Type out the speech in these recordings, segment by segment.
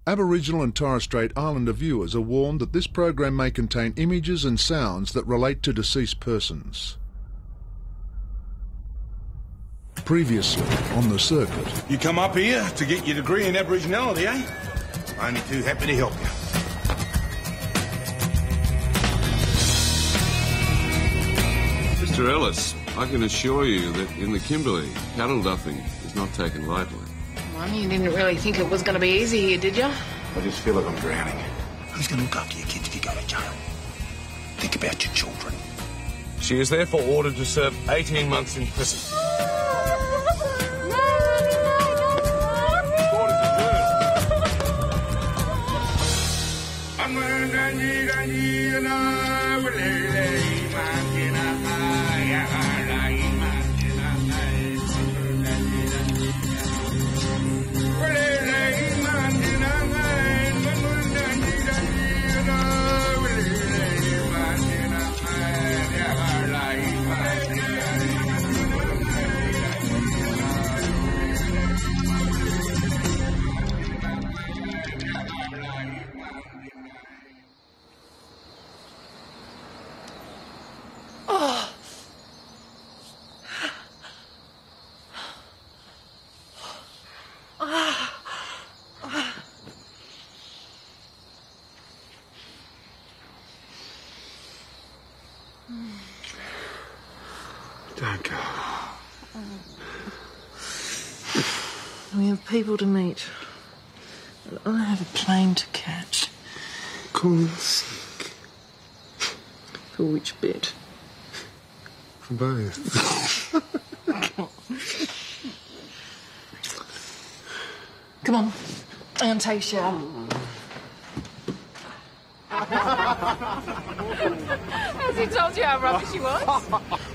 Aboriginal and Torres Strait Islander viewers are warned that this program may contain images and sounds that relate to deceased persons. Previously on the circuit. You come up here to get your degree in Aboriginality, eh? Only too happy to help you. Mr. Ellis, I can assure you that in the Kimberley, cattle duffing is not taken lightly. Mummy, you didn't really think it was going to be easy here, did you? I just feel like I'm drowning. Who's going to look after your kids if you go to jail? Think about your children. She is therefore ordered to serve 18 months in prison. Don't go. We have people to meet. And I have a plane to catch. Call in sick. For which bit? For both. Come on. I'm going to take a shower. Has he told you how rubbish he was?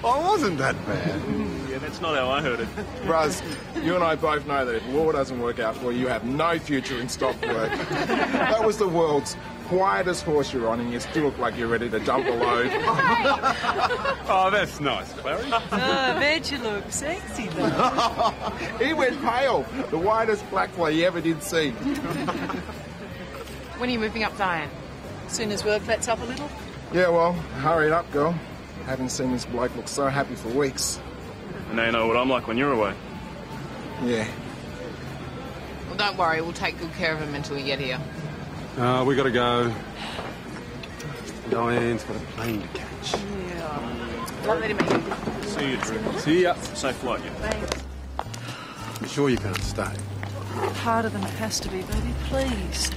I wasn't that bad. Yeah, that's not how I heard it. Bros, you and I both know that if war doesn't work out for you, you have no future in stock work. That was the world's quietest horse you're on, and you still look like you're ready to dump a load. Oh, that's nice, Clary. Oh, I bet you look sexy, though. He went pale. The whitest black fly you ever did see. When are you moving up, Diane? As soon as work lets up a little. Yeah, well, hurry it up, girl. Haven't seen this bloke look so happy for weeks. And now you know what I'm like when you're away. Yeah. Well, don't worry. We'll take good care of him until we get here. We gotta go. Diane's got a plane to catch. Yeah. Lovely to meet you. See you, Drew. See ya. Safe flight, yeah. Thanks. I'm sure you can't stay. Harder than it has to be, baby. Please.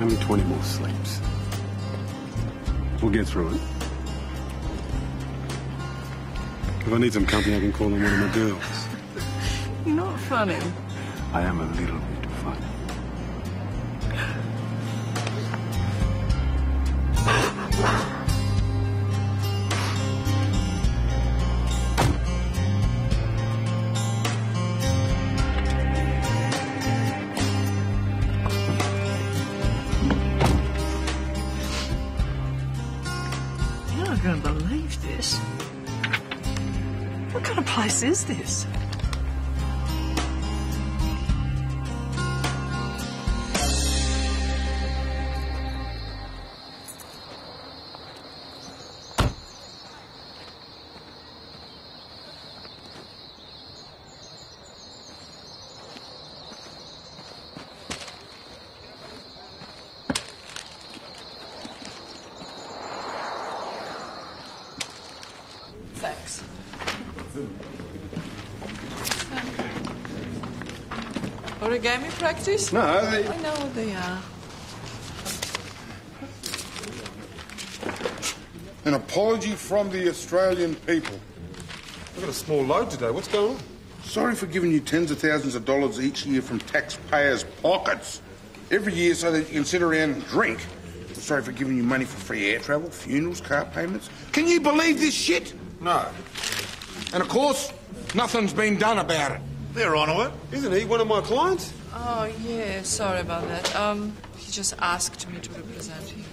Only 20 more sleeps. We'll get through it. If I need some company, I can call on one of my girls. You're not funny. I am a little bit funny. You're not going to believe this. What kind of place is this? Thanks. Origami practice? No, I know what they are. An apology from the Australian people. I've got a small load today. What's going on? Sorry for giving you tens of thousands of dollars each year from taxpayers' pockets. Every year so that you can sit around and drink. Sorry for giving you money for free air travel, funerals, car payments. Can you believe this shit? No. And of course, nothing's been done about it. They're onto it. Isn't he one of my clients? Oh, yeah, sorry about that. He just asked me to represent him.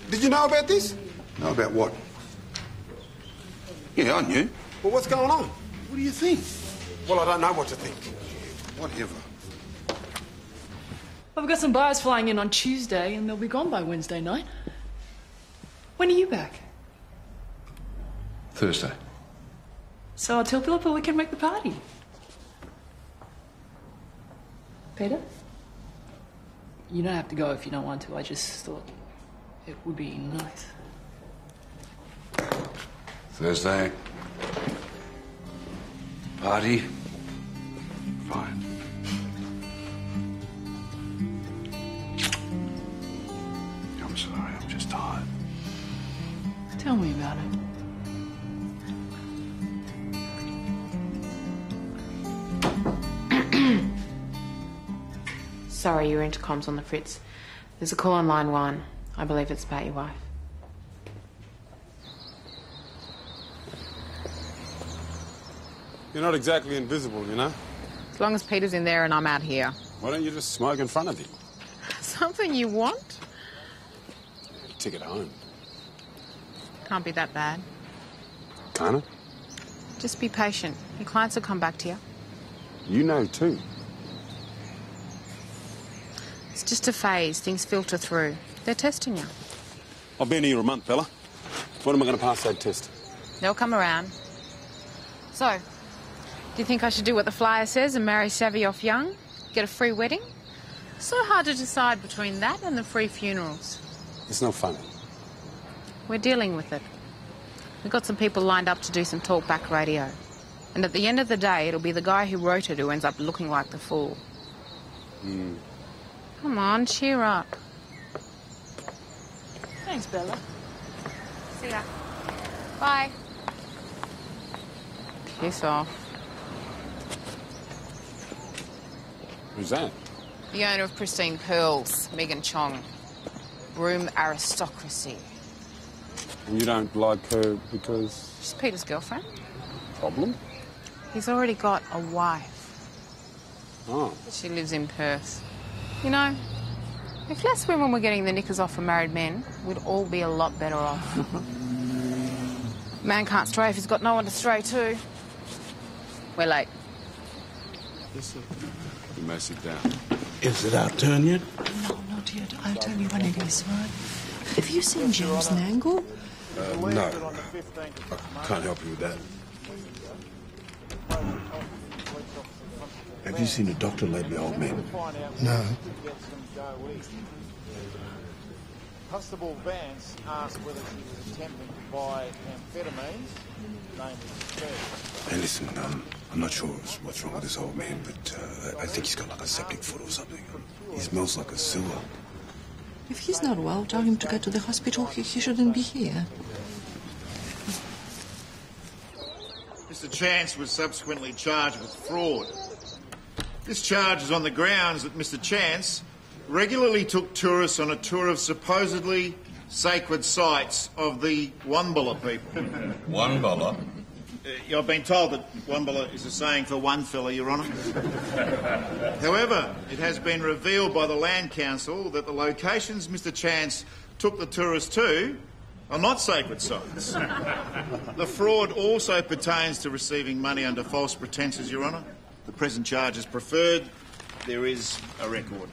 Did you know about this? Know about what? Yeah, I knew. Well, what's going on? What do you think? Well, I don't know what to think. Whatever. I've got some buyers flying in on Tuesday, and they'll be gone by Wednesday night. When are you back? Thursday. So I'll tell Philippa we can make the party. Peter? You don't have to go if you don't want to. I just thought it would be nice. Thursday. Party. Fine. I'm sorry, I'm just tired. Tell me about it. Sorry, your intercom's on the fritz. There's a call on line 1. I believe it's about your wife. You're not exactly invisible, you know? As long as Peter's in there and I'm out here. Why don't you just smoke in front of him? Something you want? Ticket home. Can't be that bad. Can't it? Just be patient. Your clients will come back to you. You know too. It's just a phase. Things filter through. They're testing you. I've been here a month, fella. When am I going to pass that test? They'll come around. So, do you think I should do what the flyer says and marry Savvy off young? Get a free wedding? So hard to decide between that and the free funerals. It's not funny. We're dealing with it. We've got some people lined up to do some talkback radio. And at the end of the day, it'll be the guy who wrote it who ends up looking like the fool. Come on, cheer up. Thanks, Bella. See ya. Bye. Piss off. Who's that? The owner of Pristine Pearls, Megan Chong. Room aristocracy. And you don't like her because... She's Peter's girlfriend. Problem? He's already got a wife. Oh. She lives in Perth. You know, if less women were getting the knickers off for married men, we'd all be a lot better off. Man can't stray if he's got no one to stray to. We're late. Yes, sir. You may sit down. Is it our turn yet? No, not yet. I'll tell you when it is, right? Have you seen James Nangle? No. I can't help you with that. Have you seen a doctor lately, old man? No. Constable Vance asked whether she was attempting to buy amphetamines. Name is Hey, listen, I'm not sure what's wrong with this old man, but I think he's got like a septic foot or something. He smells like a sewer. If he's not well, tell him to get to the hospital. He shouldn't be here. Mr. Chance was subsequently charged with fraud. This charge is on the grounds that Mr. Chance regularly took tourists on a tour of supposedly sacred sites of the Wonbilla people. Wonbilla? I've been told that Wonbilla is a saying for one fella, Your Honour. However, it has been revealed by the Land Council that the locations Mr. Chance took the tourists to are not sacred sites. The fraud also pertains to receiving money under false pretences, Your Honour. The present charge is preferred. There is a record.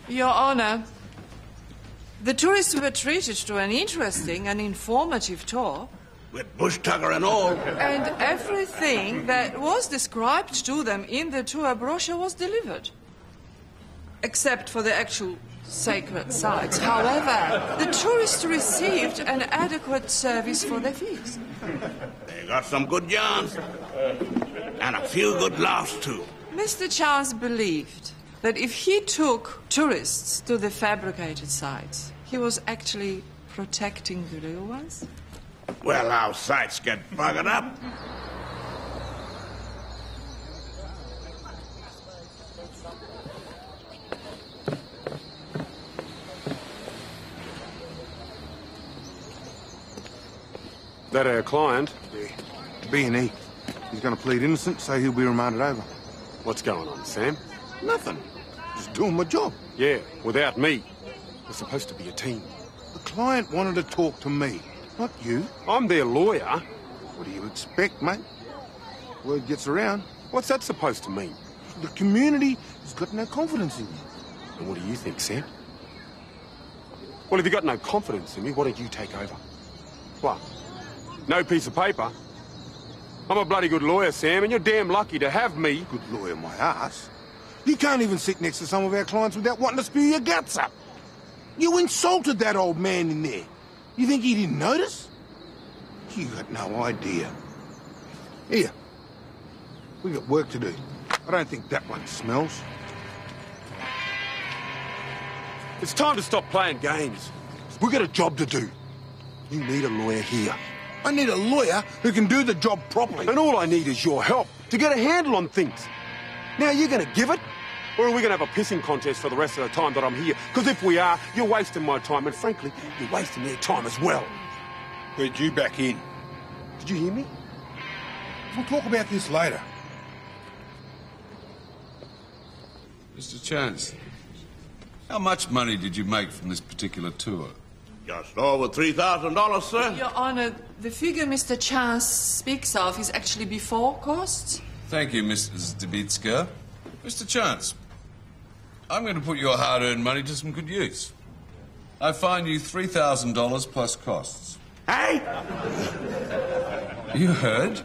Your Honour, the tourists were treated to an interesting and informative tour. With bush tucker and all. And everything that was described to them in the tour brochure was delivered. Except for the actual sacred sites. However, the tourists received an adequate service for their fees. They got some good yarns. And a few good laughs, too. Mr. Chance believed that if he took tourists to the fabricated sites, he was actually protecting the real ones. Well, our sites get buggered up. That our client? Yeah. B&E. He's going to plead innocent, so he'll be remanded over. What's going on, Sam? Nothing. Just doing my job. Yeah, without me. We're supposed to be a team. The client wanted to talk to me, not you. I'm their lawyer. What do you expect, mate? Word gets around. What's that supposed to mean? The community has got no confidence in you. And what do you think, Sam? Well, if you got no confidence in me, why don't you take over? What? No piece of paper? I'm a bloody good lawyer, Sam, and you're damn lucky to have me. Good lawyer, my ass. You can't even sit next to some of our clients without wanting to spew your guts up. You insulted that old man in there. You think he didn't notice? You got no idea. Here. We got work to do. I don't think that one smells. It's time to stop playing games. We got a job to do. You need a lawyer here. I need a lawyer who can do the job properly. And all I need is your help to get a handle on things. Now, you going to give it? Or are we going to have a pissing contest for the rest of the time that I'm here? Because if we are, you're wasting my time, and frankly, you're wasting their time as well. We're due back in. Did you hear me? We'll talk about this later. Mr. Chance, how much money did you make from this particular tour? Just over $3,000, sir. Your Honour, the figure Mr. Chance speaks of is actually before costs. Thank you, Mrs. Debitska. Mr. Chance, I'm going to put your hard-earned money to some good use. I fine you $3,000 plus costs. Hey? You heard?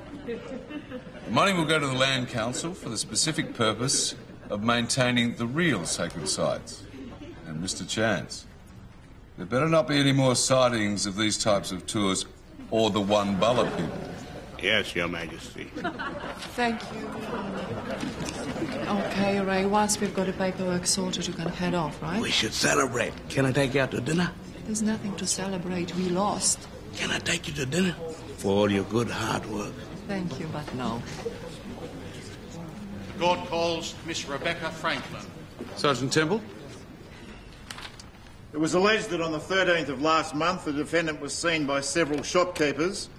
Money will go to the Land Council for the specific purpose of maintaining the real sacred sites. And Mr. Chance, there better not be any more sightings of these types of tours or the Wanballa people. Yes, Your Majesty. Thank you. Okay, Ray, once we've got the paperwork sorted, you can head off, right? We should celebrate. Can I take you out to dinner? There's nothing to celebrate. We lost. Can I take you to dinner? For all your good hard work. Thank you, but no. The court calls Miss Rebecca Franklin. Sergeant Temple? It was alleged that on the 13th of last month, the defendant was seen by several shopkeepers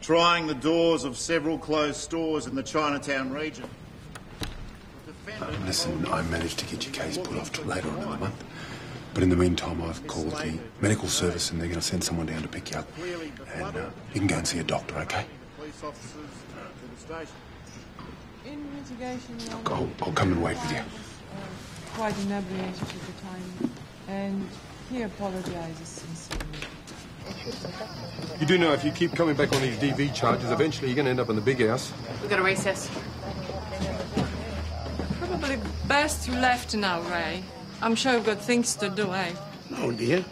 trying the doors of several closed stores in the Chinatown region. Listen, I managed to get your case put off till later on in the month. But in the meantime, I've called the medical service and they're going to send someone down to pick you up. And you can go and see a doctor, OK? Police officers to the station. In mitigation, Look, I'll come and wait with you. quite inebriated at the time, and he apologises sincerely. You do know if you keep coming back on these DV charges, eventually you're going to end up in the big house. We've got a recess. Probably best you left now, Ray. I'm sure you've got things to do, eh? No, dear.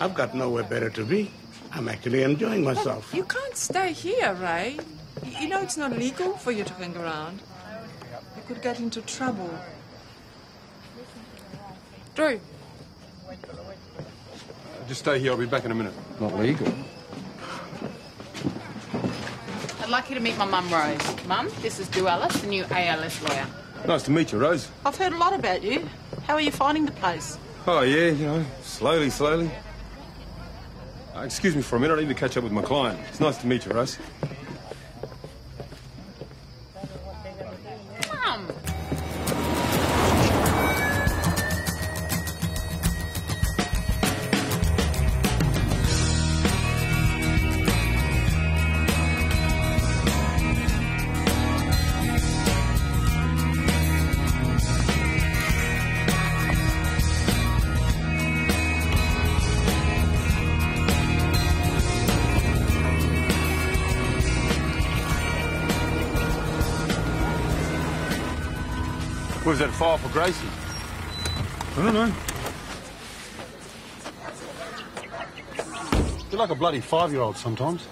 I've got nowhere better to be. I'm actually enjoying myself. But you can't stay here, Ray. You know it's not legal for you to hang around. You could get into trouble. Drew. Just stay here, I'll be back in a minute. Not legal. I'd like you to meet my mum, Rose. Mum, this is Drew Ellis, the new ALS lawyer. Nice to meet you, Rose. I've heard a lot about you. How are you finding the place? Oh, yeah, you know, slowly. Excuse me for a minute, I need to catch up with my client. It's nice to meet you, Rose. Mum! What was that file for Gracie? I don't know. You're like a bloody 5-year-old sometimes.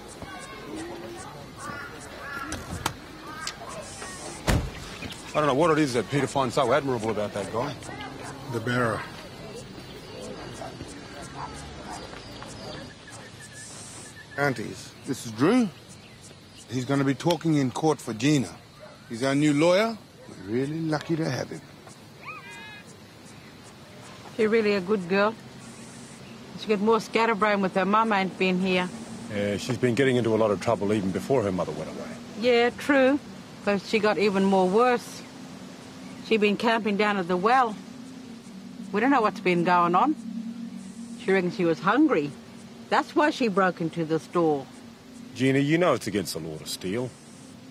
I don't know what it is that Peter finds so admirable about that guy. The bearer. Aunties, this is Drew. He's going to be talking in court for Gina. He's our new lawyer. We're really lucky to have him. She's really a good girl. She got more scatterbrain with her mum ain't been here. Yeah, she's been getting into a lot of trouble even before her mother went away. Yeah, true. But she got even more worse. She been camping down at the well. We don't know what's been going on. She reckons she was hungry. That's why she broke into the store. Gina, you know it's against the law to steal.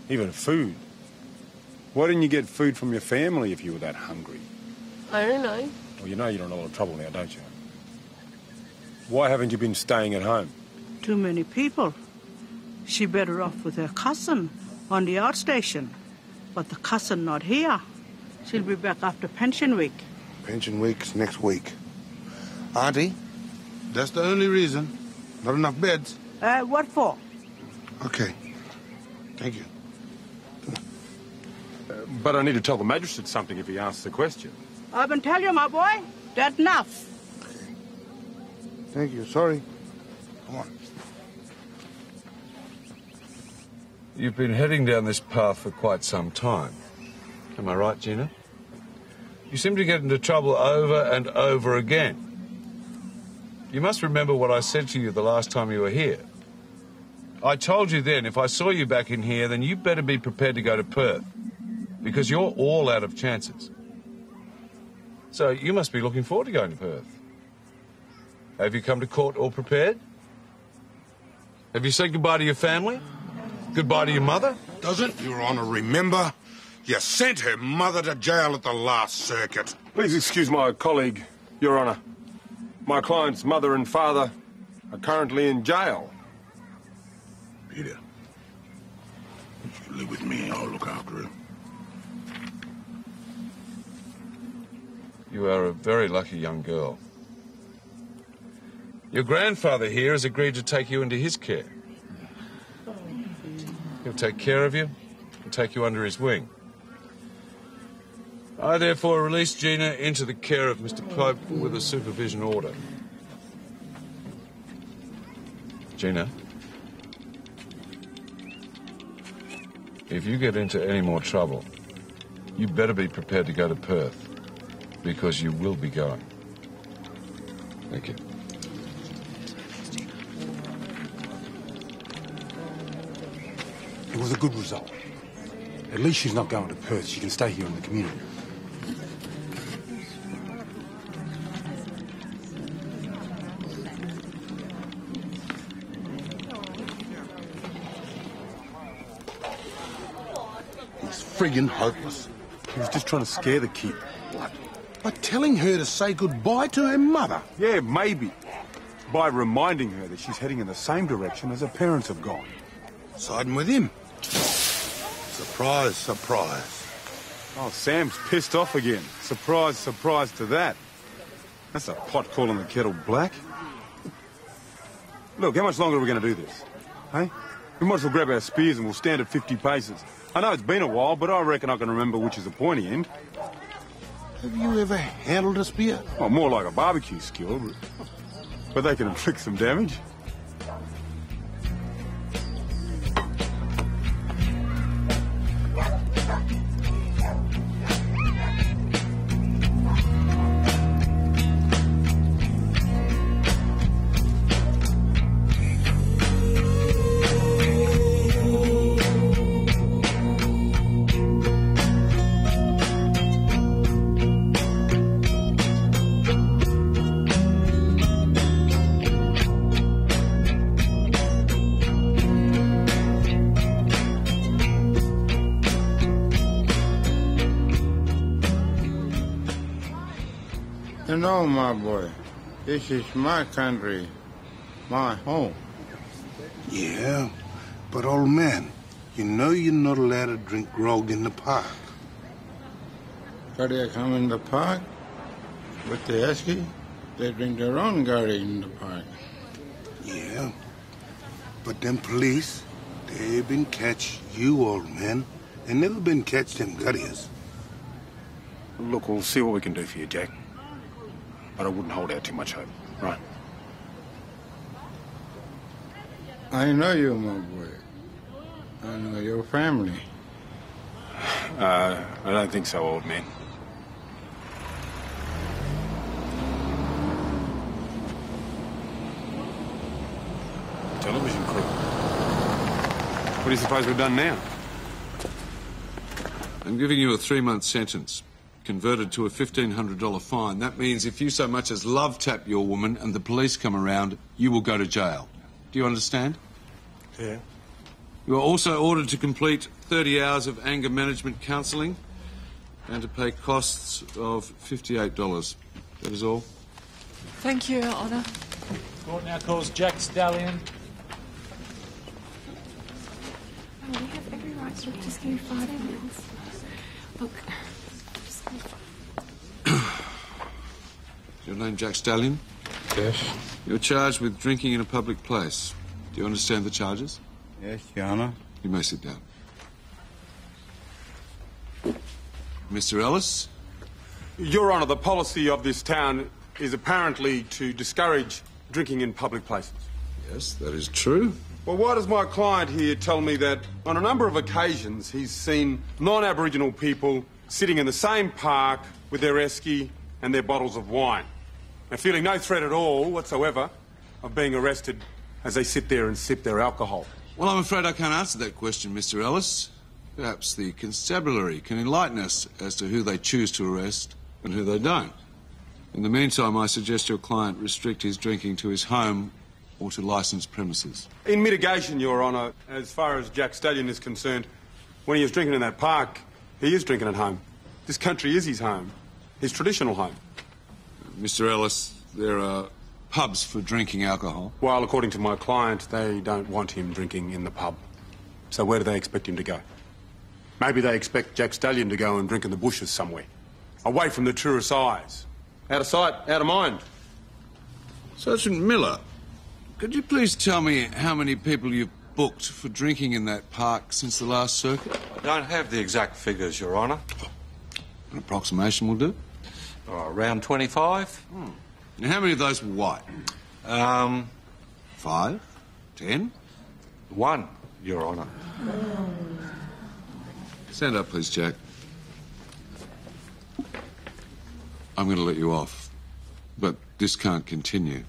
Even food. Why didn't you get food from your family if you were that hungry? I don't know. Well, you know you're in a lot of trouble now, don't you? Why haven't you been staying at home? Too many people. She better off with her cousin on the outstation. But the cousin not here. She'll be back after pension week. Pension week's next week. Auntie, that's the only reason. Not enough beds. What for? Okay. Thank you. But I need to tell the magistrate something if he asks the question. I've been telling you, my boy. That's enough. Thank you. Sorry. Come on. You've been heading down this path for quite some time. Am I right, Gina? You seem to get into trouble over and over again. You must remember what I said to you the last time you were here. I told you then, if I saw you back in here, then you better be prepared to go to Perth, because you're all out of chances. So you must be looking forward to going to Perth. Have you come to court all prepared? Have you said goodbye to your family? Goodbye to your mother? Doesn't Your Honour remember? You sent her mother to jail at the last circuit. Please excuse my colleague, Your Honour. My client's mother and father are currently in jail. Peter, you live with me, I'll look after him. You are a very lucky young girl. Your grandfather here has agreed to take you into his care. He'll take care of you and take you under his wing. I therefore release Gina into the care of Mr. Pope with a supervision order. Gina, if you get into any more trouble, you better be prepared to go to Perth, because you will be going. Thank you. It was a good result. At least she's not going to Perth. She can stay here in the community. He's friggin' hopeless. He was just trying to scare the kid. What? By telling her to say goodbye to her mother? Yeah, maybe. By reminding her that she's heading in the same direction as her parents have gone. Siding with him. Surprise, surprise. Oh, Sam's pissed off again. Surprise, surprise to that. That's a pot calling the kettle black. Look, how much longer are we going to do this? Hey? We might as well grab our spears and we'll stand at 50 paces. I know it's been a while, but I reckon I can remember which is the pointy end. Have you ever handled a spear? Well, more like a barbecue skill, but they can inflict some damage. You know, my boy, this is my country, my home. Yeah, but old man, you know you're not allowed to drink grog in the park. Got to come in the park with the esky. They drink their own gurry in the park. Yeah, but them police, they been catch you, old man. They never been catch them guttiers. Look, we'll see what we can do for you, Jack. But I wouldn't hold out too much hope, right? I know you, my boy. I know your family. I don't think so, old man. Television crew. What do you suppose we've done now? I'm giving you a 3-month sentence, converted to a $1,500 fine. That means if you so much as love tap your woman and the police come around, you will go to jail. Do you understand? Yeah. You are also ordered to complete 30 hours of anger management counselling and to pay costs of $58. That is all. Thank you, Your Honour. Court now calls Jack Stallion. Oh, we have every right to just give you 5 minutes. Look, just give me 5. Is your name Jack Stallion? Yes. You're charged with drinking in a public place. Do you understand the charges? Yes, Your Honour. You may sit down. Mr. Ellis? Your Honour, the policy of this town is apparently to discourage drinking in public places. Yes, that is true. Well, why does my client here tell me that on a number of occasions he's seen non-Aboriginal people sitting in the same park with their esky and their bottles of wine, and feeling no threat at all whatsoever of being arrested as they sit there and sip their alcohol? Well, I'm afraid I can't answer that question, Mr. Ellis. Perhaps the constabulary can enlighten us as to who they choose to arrest and who they don't. In the meantime, I suggest your client restrict his drinking to his home or to licensed premises. In mitigation, Your Honour, as far as Jack Stallion is concerned, when he is drinking in that park, he is drinking at home. This country is his home, his traditional home. Mr. Ellis, there are pubs for drinking alcohol. While, according to my client, they don't want him drinking in the pub. So where do they expect him to go? Maybe they expect Jack Stallion to go and drink in the bushes somewhere, away from the tourist's eyes. Out of sight, out of mind. Sergeant Miller, could you please tell me how many people you've booked for drinking in that park since the last circuit? I don't have the exact figures, Your Honour. An approximation will do. Around 25. Now, how many of those were white? 5? 10? 1, Your Honour. Stand up, please, Jack. I'm going to let you off, but this can't continue.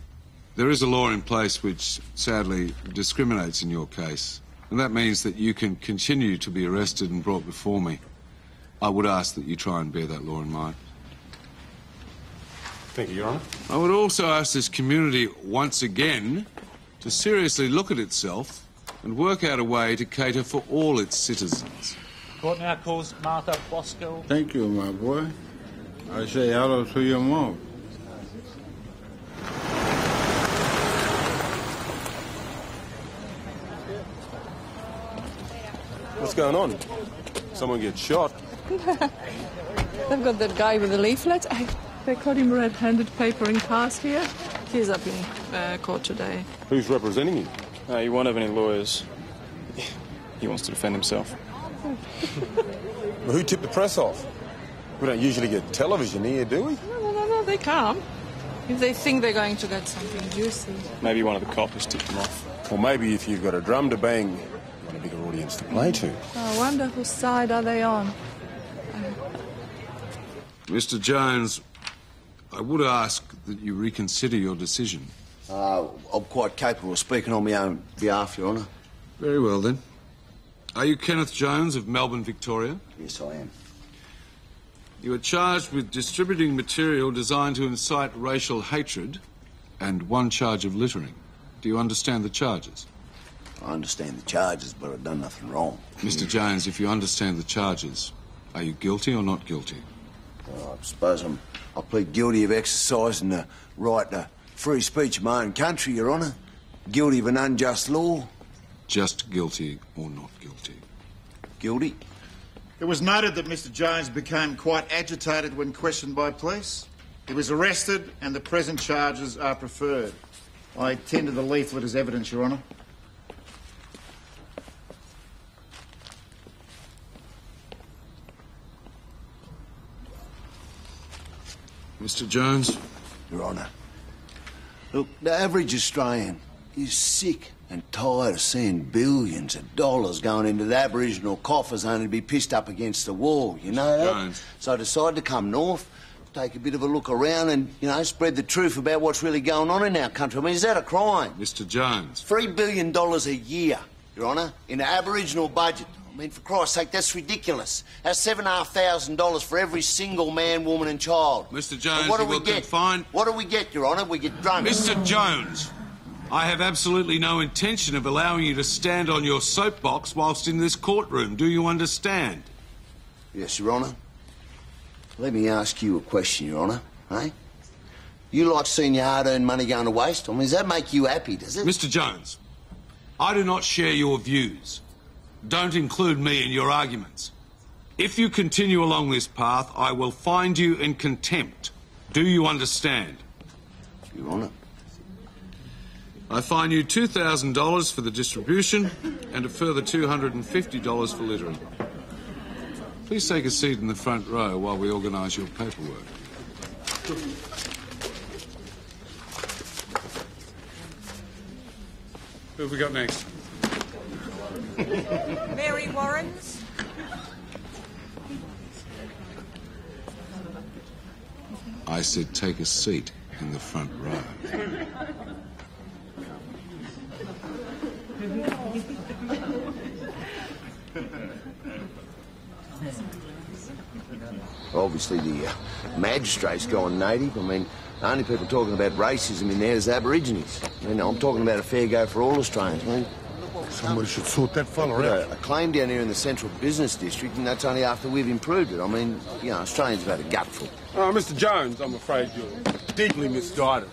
There is a law in place which, sadly, discriminates in your case, and that means that you can continue to be arrested and brought before me. I would ask that you try and bear that law in mind. Thank you, Your Honour. I would also ask this community once again to seriously look at itself and work out a way to cater for all its citizens. Court now calls Martha Bosco. Thank you, my boy. I say hello to your mom. What's going on? Someone gets shot. They've got that guy with the leaflet. They caught him red-handed papering cars here. He's up in court today. Who's representing him? He won't have any lawyers. He wants to defend himself. Well, who tipped the press off? We don't usually get television here, do we? No, they come. If they think they're going to get something juicy. Maybe one of the coppers tipped them off. Or maybe if you've got a drum to bang, you want a bigger audience to play to. I wonder whose side are they on? Mr. Jones, I would ask that you reconsider your decision. I'm quite capable of speaking on my own behalf, Your Honour. Very well, then. Are you Kenneth Jones of Melbourne, Victoria? Yes, I am. You are charged with distributing material designed to incite racial hatred and 1 charge of littering. Do you understand the charges? I understand the charges, but I've done nothing wrong. Mr. Jones, if you understand the charges, are you guilty or not guilty? Well, I suppose I plead guilty of exercising the right to free speech in my own country, Your Honour. Guilty of an unjust law. Just guilty or not guilty? Guilty. It was noted that Mr. Jones became quite agitated when questioned by police. He was arrested and the present charges are preferred. I tender the leaflet as evidence, Your Honour. Mr. Jones? Your Honour. Look, the average Australian is sick and tired of seeing billions of dollars going into the Aboriginal coffers only to be pissed up against the wall, you know that? Jones. So I decided to come north, take a bit of a look around and, you know, spread the truth about what's really going on in our country. I mean, is that a crime? Mr. Jones. $3 billion a year, Your Honour, in the Aboriginal budget. I mean, for Christ's sake, that's ridiculous. That's $7,500 for every single man, woman and child. Mr. Jones, what do you we will get? confine... What do we get, Your Honour? We get drunk. Mr. Jones, I have absolutely no intention of allowing you to stand on your soapbox whilst in this courtroom. Do you understand? Yes, Your Honour. Let me ask you a question, Your Honour, eh? You like seeing your hard-earned money going to waste? I mean, does that make you happy, does it? Mr. Jones, I do not share your views. Don't include me in your arguments. If you continue along this path, I will find you in contempt. Do you understand? Your Honour. I fine you $2,000 for the distribution and a further $250 for littering. Please take a seat in the front row while we organise your paperwork. Who have we got next? Mary Warrens. I said take a seat in the front row. Obviously, the magistrate's gone native. I mean, the only people talking about racism in there is Aborigines. I mean, I'm talking about a fair go for all Australians. I mean, somebody should sort that fella out. A claim down here in the Central Business District, and that's only after we've improved it. I mean, you know, Australians have had a gutful. Mr. Jones, I'm afraid you're deeply misguided.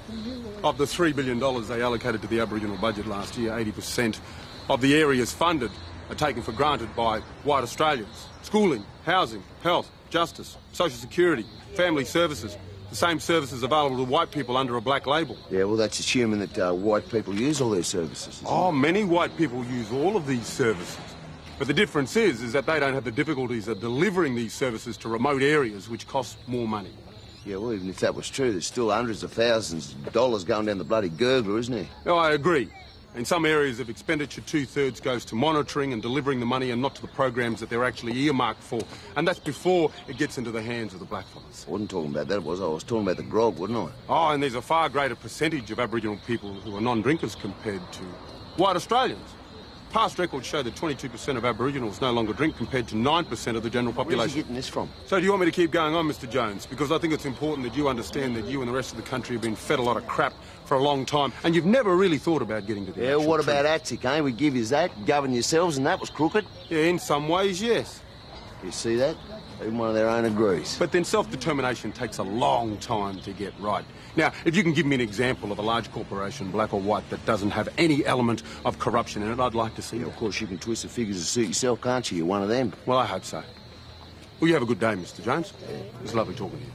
Of the $3 billion they allocated to the Aboriginal budget last year, 80% of the areas funded are taken for granted by white Australians. Schooling, housing, health, justice, social security, family services. The same services available to white people under a black label. Yeah, well, that's assuming that white people use all their services. Oh, many white people use all of these services. But the difference is that they don't have the difficulties of delivering these services to remote areas, which cost more money. Yeah, well, even if that was true, there's still hundreds of thousands of dollars going down the bloody gurgler, isn't there? No, I agree. In some areas of expenditure, 2/3 goes to monitoring and delivering the money and not to the programs that they're actually earmarked for. And that's before it gets into the hands of the blackfellas. I wasn't talking about that, was I? I was talking about the grog, wasn't I? Oh, and there's a far greater percentage of Aboriginal people who are non-drinkers compared to white Australians. Past records show that 22% of Aboriginals no longer drink compared to 9% of the general population. Where's he getting this from? So do you want me to keep going on, Mr. Jones? Because I think it's important that you understand that you and the rest of the country have been fed a lot of crap for a long time, and you've never really thought about getting to the Yeah, what about ATSIC, eh? We give you that, govern yourselves, and that was crooked. Yeah, in some ways, yes. You see that? Even one of their own agrees. But then self-determination takes a long time to get right. Now, if you can give me an example of a large corporation, black or white, that doesn't have any element of corruption in it, I'd like to see it. Of course, you can twist the figures to suit yourself, can't you? You're one of them. Well, I hope so. Well, you have a good day, Mr. Jones. It's lovely talking to you.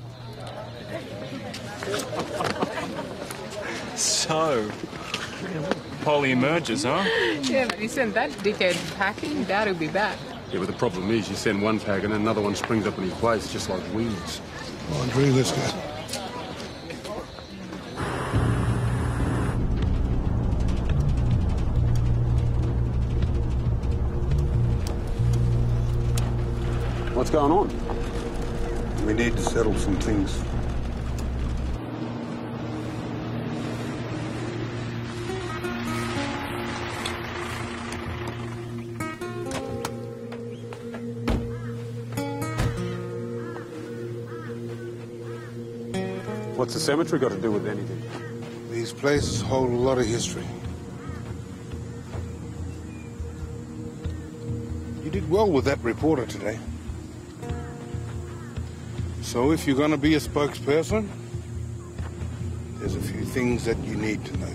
So, Polly emerges, huh? Yeah, but you sent that dickhead packing, that'll be back. Yeah, but the problem is you send one tag and another one springs up in his place, just like weeds. Come on, Drew, let's go. What's going on? We need to settle some things. What's the cemetery got to do with anything? These places hold a lot of history. You did well with that reporter today. So if you're going to be a spokesperson, there's a few things that you need to know.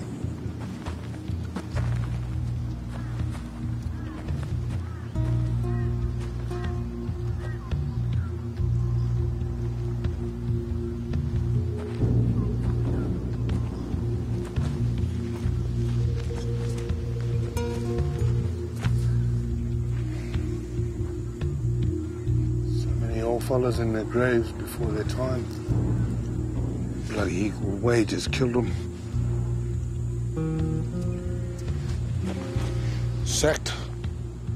Fellas in their graves before their time. Bloody equal wages killed them. Sacked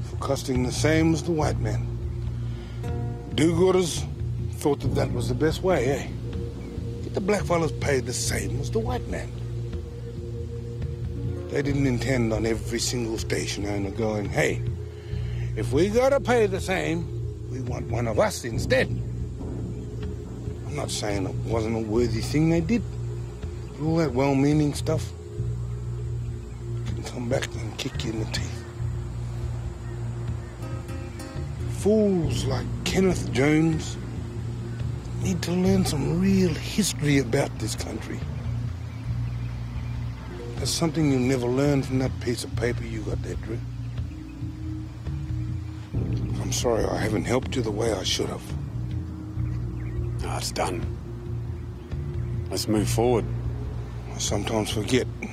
for costing the same as the white man. Do-gooders thought that that was the best way, eh? Get the black fellas paid the same as the white man. They didn't intend on every single station owner going, hey, if we gotta pay the same, we want one of us instead. I'm not saying it wasn't a worthy thing they did. All that well-meaning stuff. come back and kick you in the teeth. Fools like Kenneth Jones need to learn some real history about this country. That's something you'll never learn from that piece of paper you got there, Drew. I'm sorry I haven't helped you the way I should have. No, it's done. Let's move forward. I sometimes forget that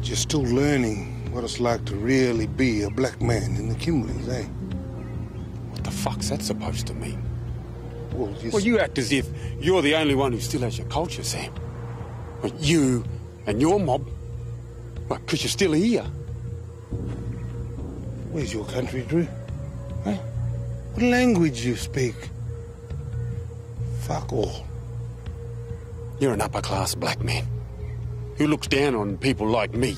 you're still learning what it's like to really be a black man in the Kimberleys, eh? What the fuck's that supposed to mean? Well, you act as if you're the only one who still has your culture, Sam. But you and your mob, well, because you're still here. Where's your country, Drew? Huh? What language you speak? Fuck all. You're an upper-class black man who looks down on people like me.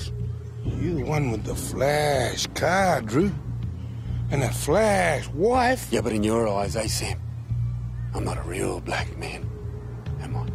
You're the one with the flash car, Drew. And a flash wife. Yeah, but in your eyes, eh, Sam? I'm not a real black man, am I?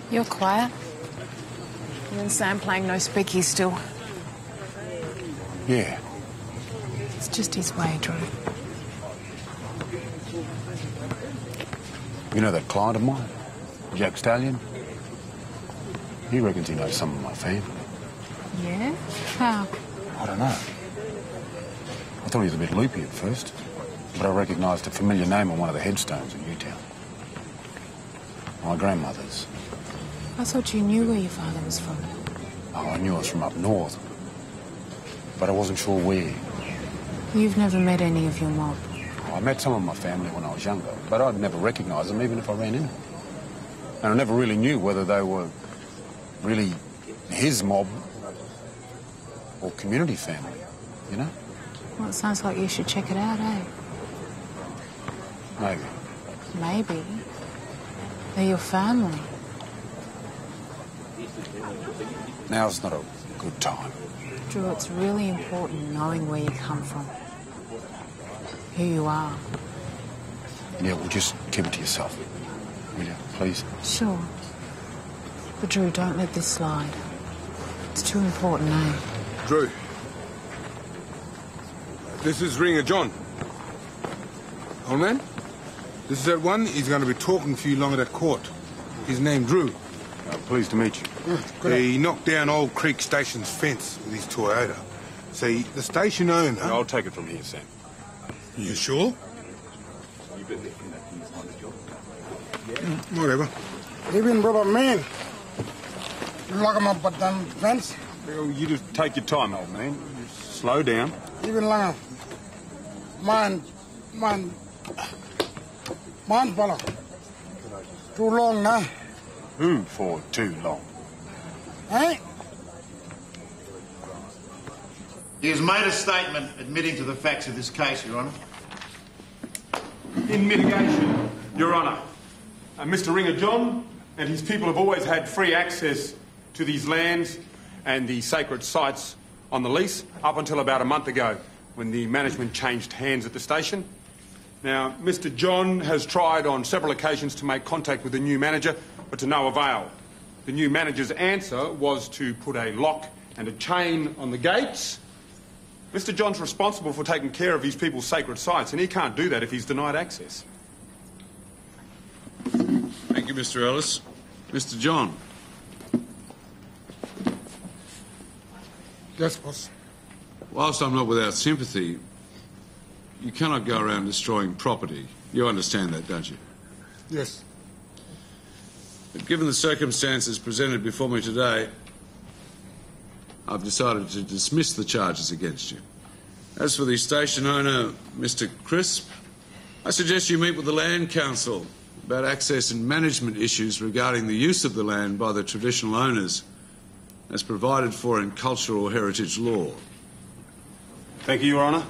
You're quiet. You and Sam playing no speakies still. Yeah. It's just his way, Drew. You know that client of mine, Jack Stallion? He reckons he knows some of my family. Yeah? How? I don't know. I thought he was a bit loopy at first, but I recognised a familiar name on one of the headstones in Newtown. My grandmother's. I thought you knew where your father was from. Oh, I knew I was from up north, but I wasn't sure where. You've never met any of your mob? I met some of my family when I was younger, but I'd never recognise them even if I ran into them. And I never really knew whether they were really his mob or community family, you know? Well, it sounds like you should check it out, eh? Maybe. Maybe. They're your family. Now's not a good time. Drew, it's really important knowing where you come from. Who you are. Yeah, well, just keep it to yourself. Will you, please? Sure. But Drew, don't let this slide. It's too important, eh? Drew. This is Ringer John. Old man, this is that one. He's going to be talking for you long at that court. His name, Drew. Pleased to meet you. He knocked down Old Creek Station's fence with his Toyota. See, the station owner... I'll take it from here, Sam. You sure? Whatever. Even brother man. Lock him up at them fence. Well, you just take your time, old man. Just slow down. Even longer. Man, fella. Too long now. Who for too long? Eh? He has made a statement admitting to the facts of this case, Your Honour. In mitigation, Your Honour, Mr. Ringer John and his people have always had free access to these lands and the sacred sites on the lease up until about a month ago when the management changed hands at the station. Now, Mr. John has tried on several occasions to make contact with the new manager, but to no avail. The new manager's answer was to put a lock and a chain on the gates. Mr. John's responsible for taking care of his people's sacred sites, and he can't do that if he's denied access. Thank you, Mr. Ellis. Mr. John. Yes, boss. Whilst I'm not without sympathy, you cannot go around destroying property. You understand that, don't you? Yes. But given the circumstances presented before me today, I've decided to dismiss the charges against you. As for the station owner, Mr. Crisp, I suggest you meet with the Land Council about access and management issues regarding the use of the land by the traditional owners as provided for in cultural heritage law. Thank you, Your Honour.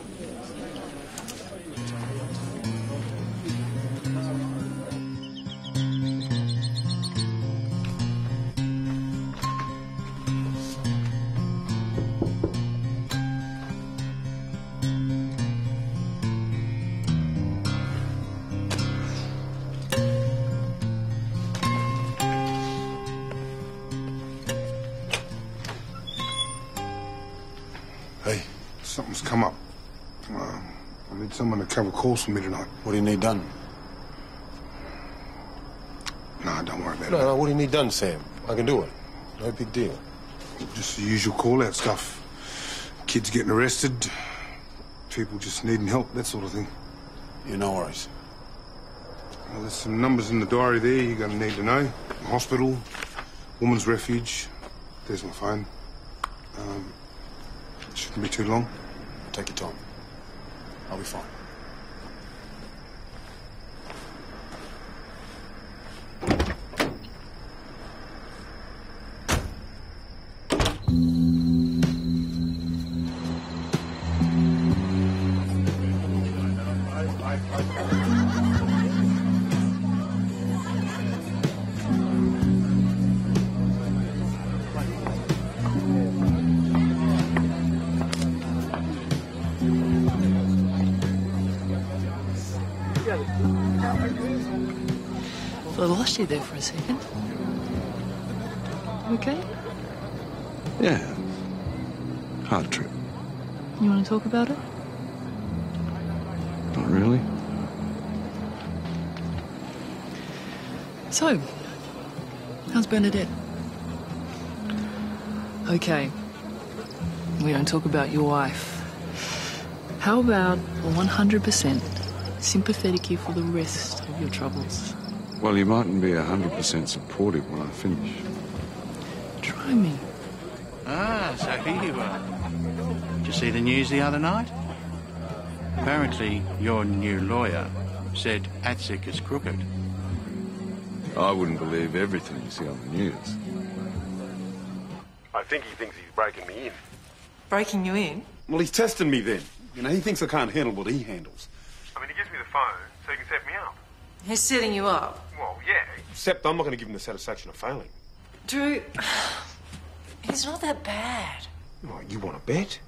Hey, something's come up. I need someone to cover calls for me tonight. What do you need done? Nah, don't worry about it. No, what do you need done, Sam? I can do it. No big deal. Just the usual call-out stuff. Kids getting arrested, people just needing help, that sort of thing. Yeah, no worries. Well, there's some numbers in the diary there you're going to need to know. Hospital, woman's refuge. There's my phone. Shouldn't be too long. Take your time. I'll be fine. I lost you there for a second. Okay? Yeah. Hard trip. You want to talk about it? Not really. So, how's Bernadette? Okay. We don't talk about your wife. How about a 100% sympathetic you for the rest of your troubles? Well, you mightn't be 100% supportive when I finish. Try me. Ah, so here you are. Did you see the news the other night? Apparently, your new lawyer said Atzik is crooked. I wouldn't believe everything you see on the news. I think he thinks he's breaking me in. Breaking you in? Well, he's testing me then. You know, he thinks I can't handle what he handles. I mean, he gives me the phone so he can set me up. He's setting you up. Well, yeah. Except I'm not going to give him the satisfaction of failing. Drew, he's not that bad. Oh, you want to bet?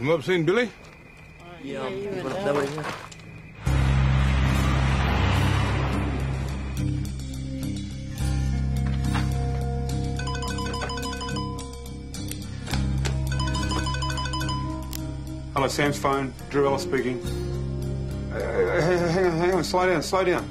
You up seen Billy? Yeah, Hello, Sam's phone. Drew Ellis speaking. Hang on, slow down.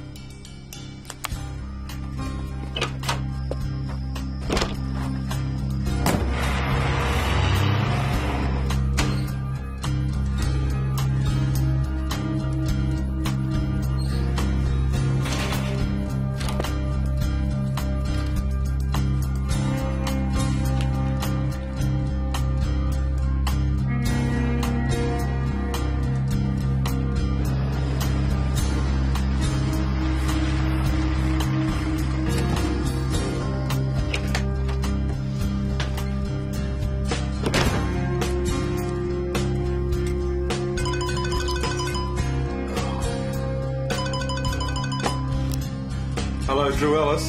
Hello, Drew Ellis.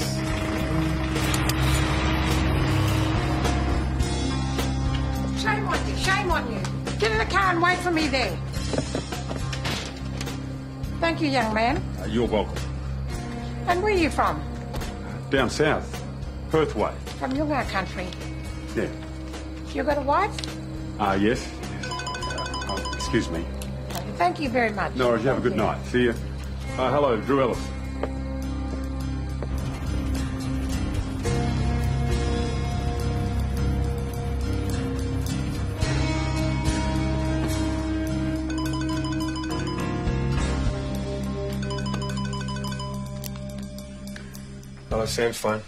Shame on you. Get in the car and wait for me there. Thank you, young man. You're welcome. And where are you from? Down south. Perth way. From Yunga country. Yeah. You got a wife? Yes. Excuse me. Thank you very much. No worries, you have a good night. See you. Hello, Drew Ellis. Hello, Sam's phone.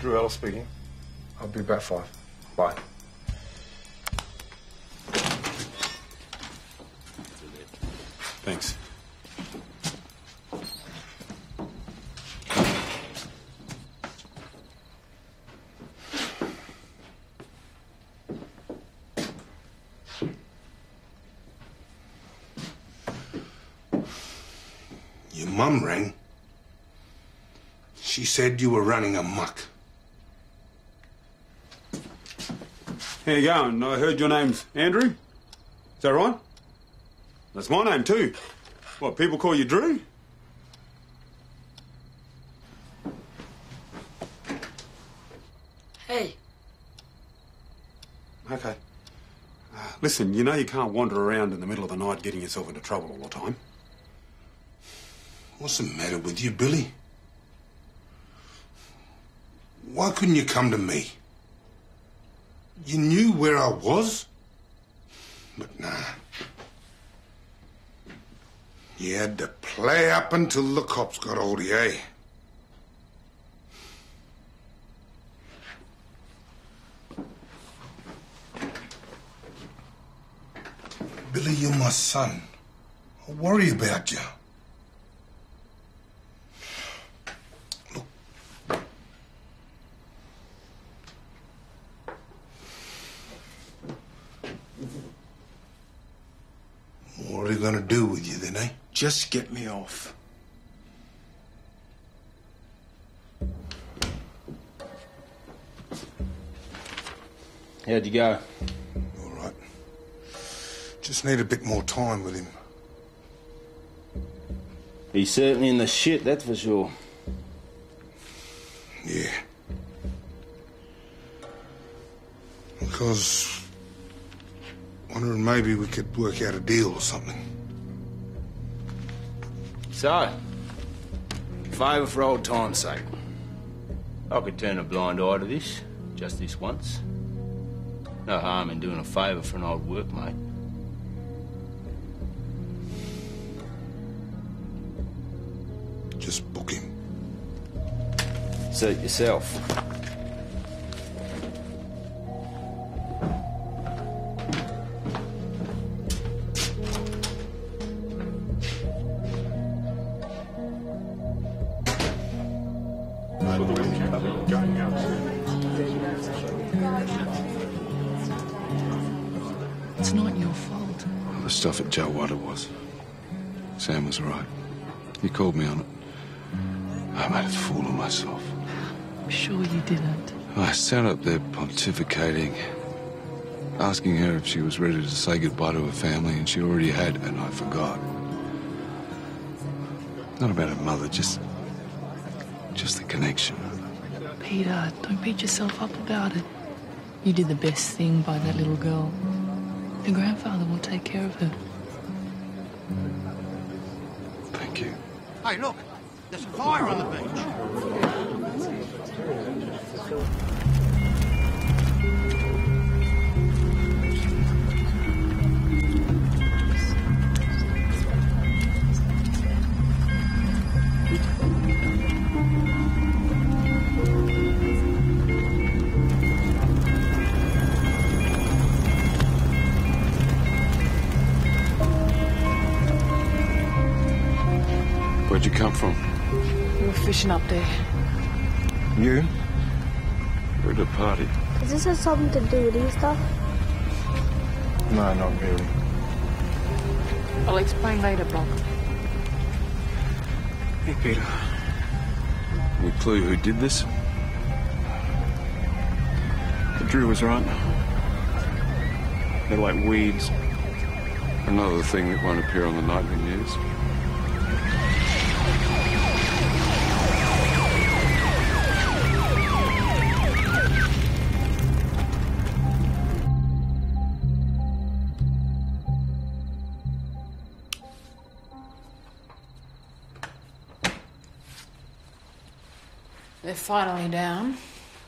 Drew Ellis speaking. I'll be about 5. Bye. Thanks. Your mum rang. She said you were running amok. How you going? I heard your name's Andrew. Is that right? That's my name too. What, people call you Drew? Hey. Okay. Listen, you know you can't wander around in the middle of the night getting yourself into trouble all the time. What's the matter with you, Billy? Why couldn't you come to me? You knew where I was? But nah. You had to play up until the cops got hold of you, eh? Billy, you're my son. I worry about you. What are they gonna do with you then, eh? Just get me off. How'd you go? All right. Just need a bit more time with him. He's certainly in the shit, that's for sure. Yeah. Because... wondering maybe we could work out a deal or something. So, favour for old time's sake. I could turn a blind eye to this, just this once. No harm in doing a favour for an old workmate. Just book him. Suit yourself. It's not your fault. The stuff at Jalwada was. Sam was right. He called me on it. I made a fool of myself. I'm sure you didn't. I sat up there pontificating, asking her if she was ready to say goodbye to her family, and she already had, and I forgot. Not about her mother, just the connection. Peter, don't beat yourself up about it. You did the best thing by that little girl. Her grandfather will take care of her. Thank you. Hey, look, there's a fire on the beach. Where'd you come from? We were fishing up there. You? We're at a party. Does this have something to do with Easter? No, not really. I'll explain later, Brock. Hey, Peter. Any clue who did this? Drew was right. They're like weeds. Another thing that won't appear on the nightly news. finally down.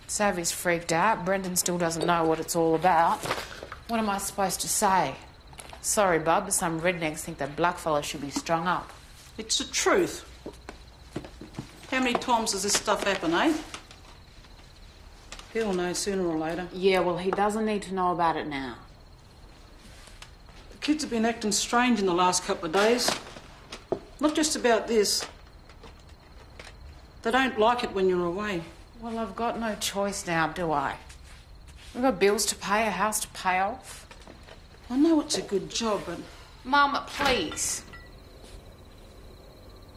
Savvy's freaked out. Brendan still doesn't know what it's all about. What am I supposed to say? Sorry, bub, but some rednecks think that blackfellas should be strung up. It's the truth. How many times does this stuff happen, eh? He'll know sooner or later. Yeah, well, he doesn't need to know about it now. The kids have been acting strange in the last couple of days. Not just about this. They don't like it when you're away. Well, I've got no choice now, do I? We've got bills to pay, a house to pay off. I know it's a good job, but... Mum, please.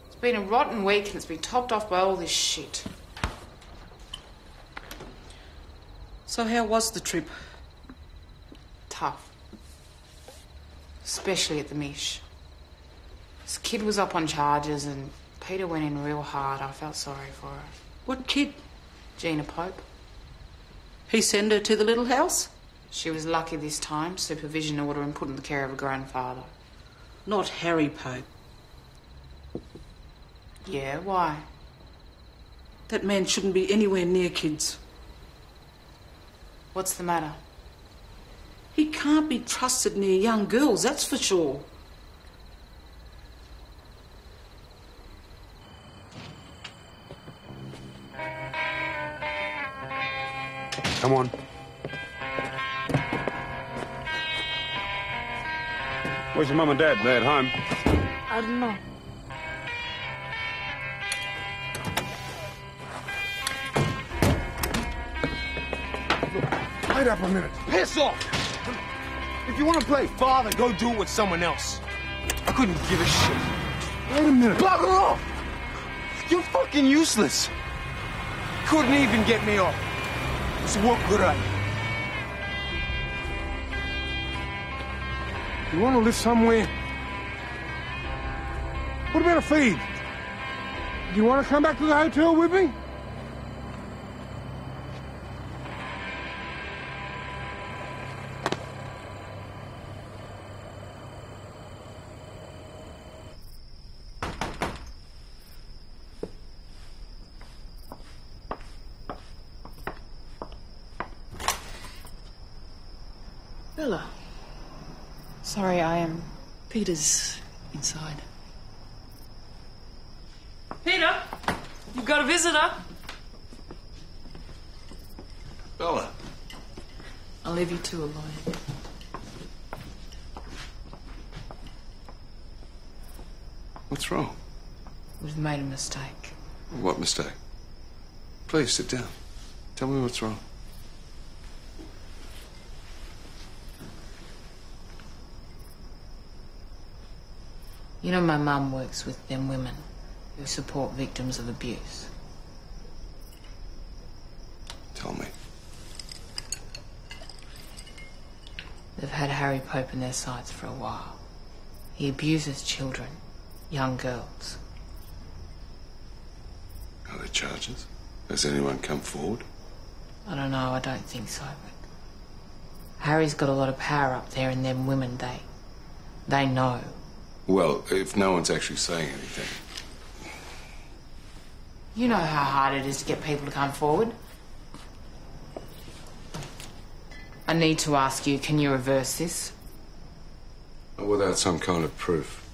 It's been a rotten week and it's been topped off by all this shit. So how was the trip? Tough. Especially at the Mish. This kid was up on charges and Peter went in real hard. I felt sorry for her. What kid? Gina Pope. He send her to the little house? She was lucky this time. Supervision order and put in the care of her grandfather. Not Harry Pope. Yeah, why? That man shouldn't be anywhere near kids. What's the matter? He can't be trusted near young girls, that's for sure. Come on. Where's your mum and dad? They at home? I don't know. Wait up a minute. Piss off! If you want to play father, go do it with someone else. I couldn't give a shit. Wait a minute. Bugger off! You're fucking useless. Couldn't even get me off. So what good are you? You want to live somewhere? What about a feed? Do you want to come back to the hotel with me? Bella. Sorry, I am... Peter's inside. Peter, you've got a visitor. Bella. I'll leave you two alone. What's wrong? We've made a mistake. What mistake? Please, sit down. Tell me what's wrong. You know, my mum works with them women who support victims of abuse. Tell me. They've had Harry Pope in their sights for a while. He abuses children, young girls. Are there charges? Has anyone come forward? I don't know, I don't think so, but... Harry's got a lot of power up there and them women, they know. Well, if no one's actually saying anything. You know how hard it is to get people to come forward. I need to ask you, can you reverse this? Without some kind of proof.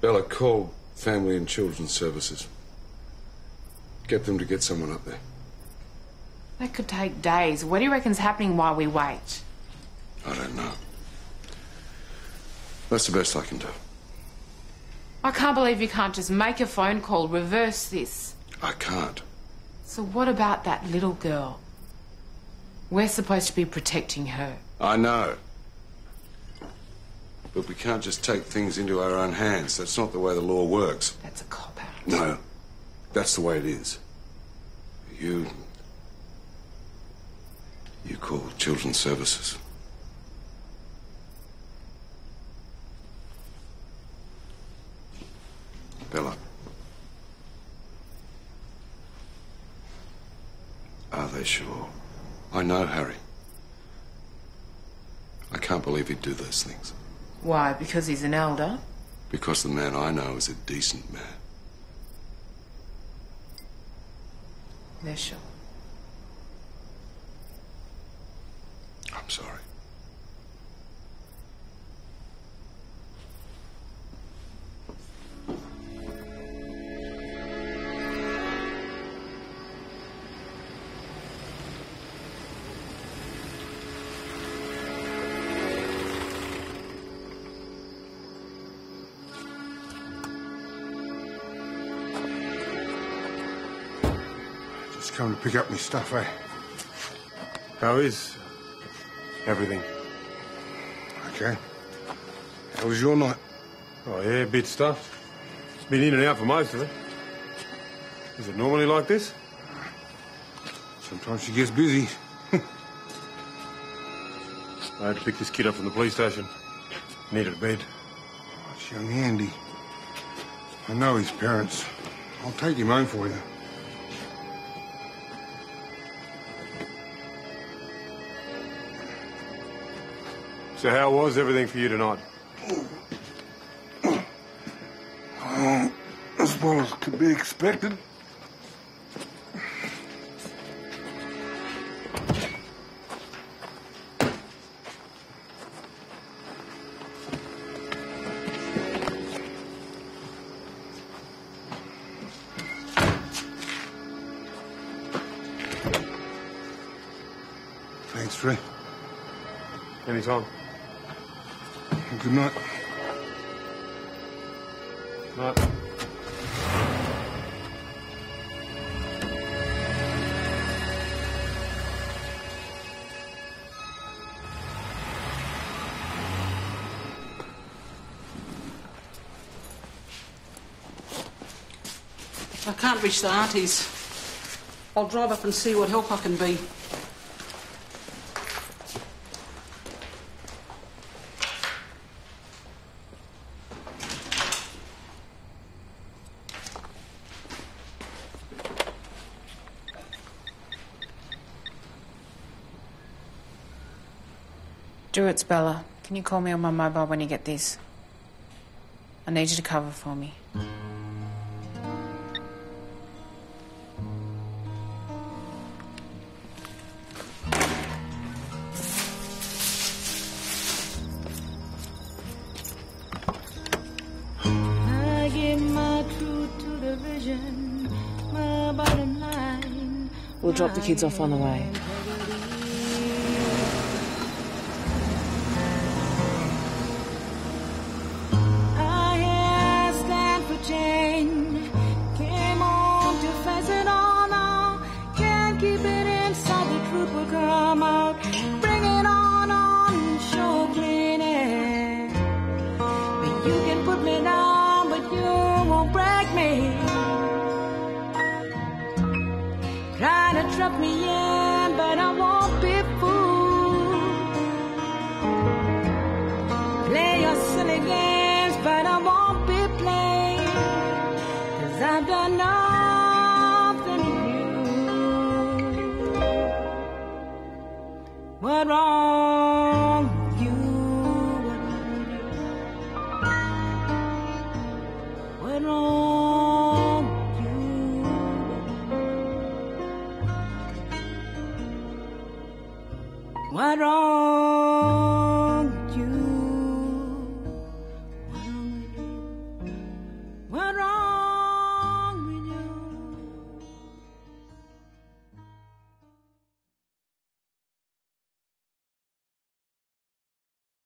Bella, call Family and Children's Services. Get them to get someone up there. That could take days. What do you reckon's happening while we wait? I don't know. That's the best I can do. I can't believe you can't just make a phone call, reverse this. I can't. So what about that little girl? We're supposed to be protecting her. I know. But we can't just take things into our own hands. That's not the way the law works. That's a cop-out. No. That's the way it is. You call Children's Services. Bella. Are they sure? I know Harry. I can't believe he'd do those things. Why? Because he's an elder? Because the man I know is a decent man. Yeah, sure. I'm sorry. Just come to pick up my stuff, eh? How is everything? Okay. How was your night? Oh, yeah, a bit stuffed. It's been in and out for most of it. Is it normally like this? Sometimes she gets busy. I had to pick this kid up from the police station. Needed a bed. It's young Andy. I know his parents. I'll take him home for you. So how was everything for you tonight? As well as could be expected. Thanks, Trey. Anytime. Good night. Night. I can't reach the aunties. I'll drive up and see what help I can be. Drew, it's Bella. Can you call me on my mobile when you get this? I need you to cover for me. I give my truth to the vision, my bottom line. We'll drop the kids off on the way. Trap me in, but I won't be fooled. Play your silly games, but I won't be played. 'Cause I've done nothing to you. What wrong with you? What wrong? What wrong?